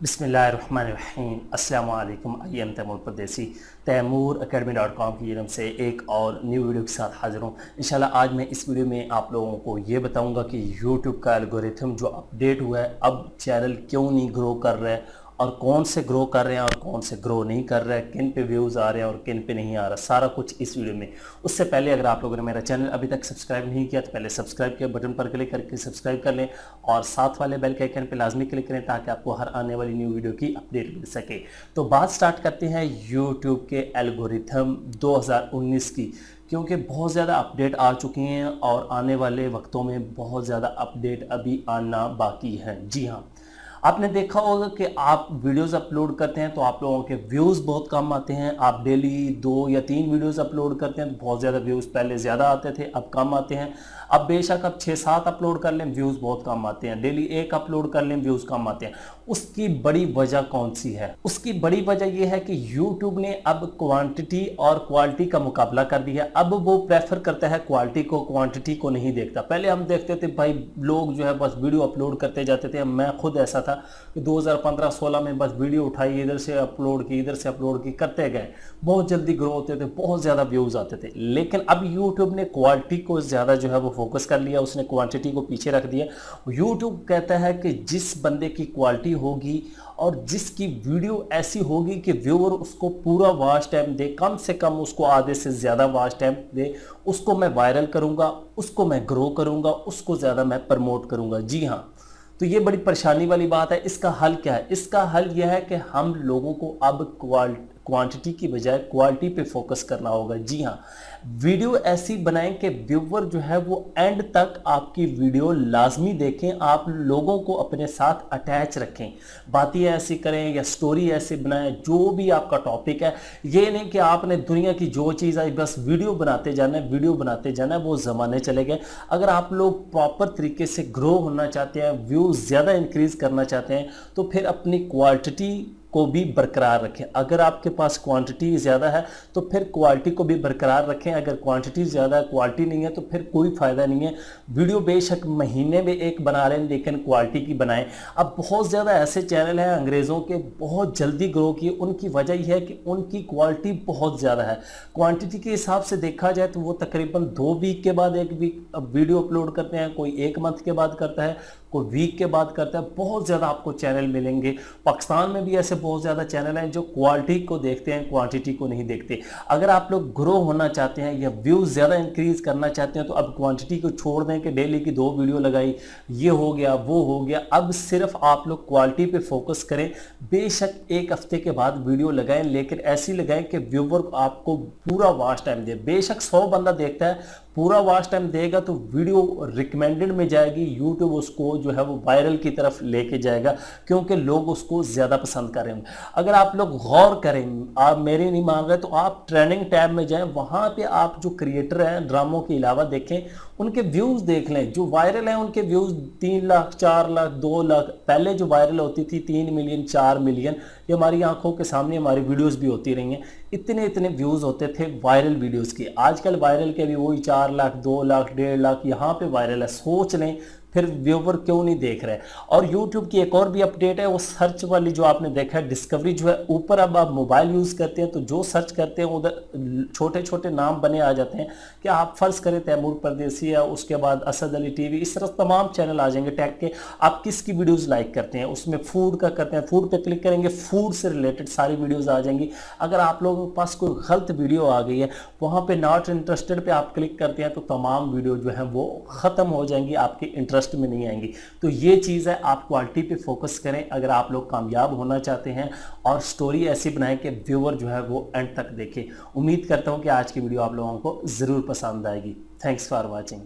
बिस्मिल्लाहिर्रहमानिर्रहीम अस्सलाम वालेकुम। आई एम तैमूर परदेसी तैमूर academy.com की तरफ से एक और न्यू वीडियो के साथ हाजिर हूँ। इंशाल्लाह आज मैं इस वीडियो में आप लोगों को ये बताऊंगा कि यूट्यूब का एल्गोरिथम जो अपडेट हुआ है अब चैनल क्यों नहीं ग्रो कर रहा है और कौन से ग्रो कर रहे हैं और कौन से ग्रो नहीं कर रहे हैं, किन पे व्यूज़ आ रहे हैं और किन पे नहीं आ रहा, सारा कुछ इस वीडियो में। उससे पहले अगर आप लोगों ने मेरा चैनल अभी तक सब्सक्राइब नहीं किया तो पहले सब्सक्राइब के बटन पर क्लिक करके सब्सक्राइब कर लें और साथ वाले बेल के आइकन पे लाजमी क्लिक करें ताकि आपको हर आने वाली न्यू वीडियो की अपडेट मिल सके। तो बात स्टार्ट करते हैं यूट्यूब के एल्गोरिथम 2019 की, क्योंकि बहुत ज़्यादा अपडेट आ चुकी हैं और आने वाले वक्तों में बहुत ज़्यादा अपडेट अभी आना बाकी है। जी हाँ, आपने देखा होगा कि आप वीडियोस अपलोड करते हैं तो आप लोगों के व्यूज़ बहुत कम आते हैं। आप डेली 2 या 3 वीडियोस अपलोड करते हैं तो बहुत ज़्यादा व्यूज़ पहले ज़्यादा आते थे, अब कम आते हैं। अब बेशक अब 6-7 अपलोड कर लें व्यूज़ बहुत कम आते हैं, डेली 1 अपलोड कर लें व्यूज़ कम आते हैं। उसकी बड़ी वजह कौन सी है? उसकी बड़ी वजह यह है कि यूट्यूब ने अब क्वांटिटी और क्वालिटी का मुकाबला कर दिया। अब वो प्रेफर करता है क्वालिटी को, क्वांटिटी को नहीं देखता। पहले हम देखते थे भाई लोग जो है बस वीडियो अपलोड करते जाते थे। मैं खुद ऐसा था कि 2015-16 में बस वीडियो उठाई, इधर से अपलोड की, इधर से अपलोड की, करते गए, बहुत जल्दी ग्रो होते थे, बहुत ज़्यादा व्यूज़ आते थे। लेकिन अब यूट्यूब ने क्वालिटी को ज़्यादा जो है वो फोकस कर लिया, उसने क्वांटिटी को पीछे रख दिया। यूट्यूब कहता है कि जिस बंदे की क्वालिटी होगी और जिसकी वीडियो ऐसी होगी कि व्यूअर उसको पूरा वॉच टाइम दे, कम से कम उसको आधे से ज़्यादा वॉच टाइम दे, उसको मैं वायरल करूँगा, उसको मैं ग्रो करूँगा, उसको ज़्यादा मैं प्रमोट करूँगा। जी हाँ, तो ये बड़ी परेशानी वाली बात है। इसका हल क्या है? इसका हल यह है कि हम लोगों को अब क्वांटिटी की बजाय क्वालिटी पे फोकस करना होगा। जी हाँ, वीडियो ऐसी बनाएं कि व्यूअर जो है वो एंड तक आपकी वीडियो लाजमी देखें, आप लोगों को अपने साथ अटैच रखें, बातें ऐसी करें या स्टोरी ऐसे बनाएं, जो भी आपका टॉपिक है। ये नहीं कि आपने दुनिया की जो चीज़ आई बस वीडियो बनाते जाना है, वीडियो बनाते जाना है, वो ज़माने चले गए। अगर आप लोग प्रॉपर तरीके से ग्रो होना चाहते हैं, व्यूज़ ज़्यादा इंक्रीज़ करना चाहते हैं, तो फिर अपनी क्वांटिटी को भी बरकरार रखें। अगर आपके पास क्वांटिटी ज़्यादा है तो फिर क्वालिटी को भी बरकरार रखें। अगर क्वांटिटी ज़्यादा है, क्वालिटी नहीं है, तो फिर कोई फ़ायदा नहीं है। वीडियो बेशक महीने में एक बना लें लेकिन क्वालिटी की बनाएं। अब बहुत ज़्यादा ऐसे चैनल हैं अंग्रेज़ों के बहुत जल्दी ग्रो किए, उनकी वजह यह है कि उनकी क्वालिटी बहुत ज़्यादा है। क्वान्टिटी के हिसाब से देखा जाए तो वो तकरीबन 2 वीक के बाद एक वीडियो अपलोड करते हैं, कोई 1 मंथ के बाद करता है, कोई वीक के बाद करता है। बहुत ज़्यादा आपको चैनल मिलेंगे। पाकिस्तान में भी ऐसे बहुत ज़्यादा चैनल हैं जो क्वालिटी को देखते हैं, क्वांटिटी को नहीं देखते। अगर आप लोग ग्रो होना चाहते हैं या व्यूज़ ज़्यादा इंक्रीज़ करना चाहते हैं तो अब क्वांटिटी को छोड़ दें कि डेली की 2 वीडियो लगाई, ये हो गया वो हो गया। अब सिर्फ आप लोग क्वालिटी पे फोकस करें। बेशक 1 हफ्ते के बाद वीडियो लगाएं लेकिन ऐसी लगाएं कि व्यूवर आपको पूरा वॉच टाइम दे। बेशक 100 बंदा देखता है, पूरा वॉच टाइम देगा तो वीडियो रिकमेंडेड में जाएगी, यूट्यूब उसको जो है वो वायरल की तरफ लेके जाएगा क्योंकि लोग उसको ज़्यादा पसंद करेंगे। अगर आप लोग गौर करें, आप मेरे नहीं मान रहे तो आप ट्रेंडिंग टैब में जाएं, वहाँ पे आप जो क्रिएटर हैं ड्रामों के अलावा देखें, उनके व्यूज़ देख लें। जो वायरल हैं उनके व्यूज़ 3 लाख, 4 लाख, 2 लाख। पहले जो वायरल होती थी 3 मिलियन, 4 मिलियन, ये हमारी आंखों के सामने हमारी वीडियोस भी होती रही हैं। इतने व्यूज़ होते थे वायरल वीडियोस के। आजकल वायरल के भी वही 4 लाख, 2 लाख, 1.5 लाख यहाँ पे वायरल है। सोच लें फिर व्यूवर क्यों नहीं देख रहे। और यूट्यूब की एक और भी अपडेट है, वो सर्च वाली जो आपने देखा है डिस्कवरी जो है ऊपर, अब आप मोबाइल यूज़ करते हैं तो जो सर्च करते हैं उधर छोटे छोटे नाम बने आ जाते हैं कि आप फ़र्ज़ करें तैमूर परदेसी या उसके बाद असद अली टीवी, इस तरह तमाम चैनल आ जाएंगे टैग के। आप किसकी वीडियोज़ लाइक करते हैं, उसमें फूड का करते हैं, फूड पर क्लिक करेंगे, फूड से रिलेटेड सारी वीडियोज़ आ जाएंगी। अगर आप लोगों के पास कोई गलत वीडियो आ गई है, वहाँ पर नॉट इंटरेस्टेड पर आप क्लिक करते हैं तो तमाम वीडियो जो है वो ख़त्म हो जाएंगी, आपके इंटरेस्ट में नहीं आएंगी। तो ये चीज है, आप क्वालिटी पे फोकस करें अगर आप लोग कामयाब होना चाहते हैं और स्टोरी ऐसी बनाएं कि व्यूअर जो है वो एंड तक देखे। उम्मीद करता हूं कि आज की वीडियो आप लोगों को जरूर पसंद आएगी। Thanks for watching.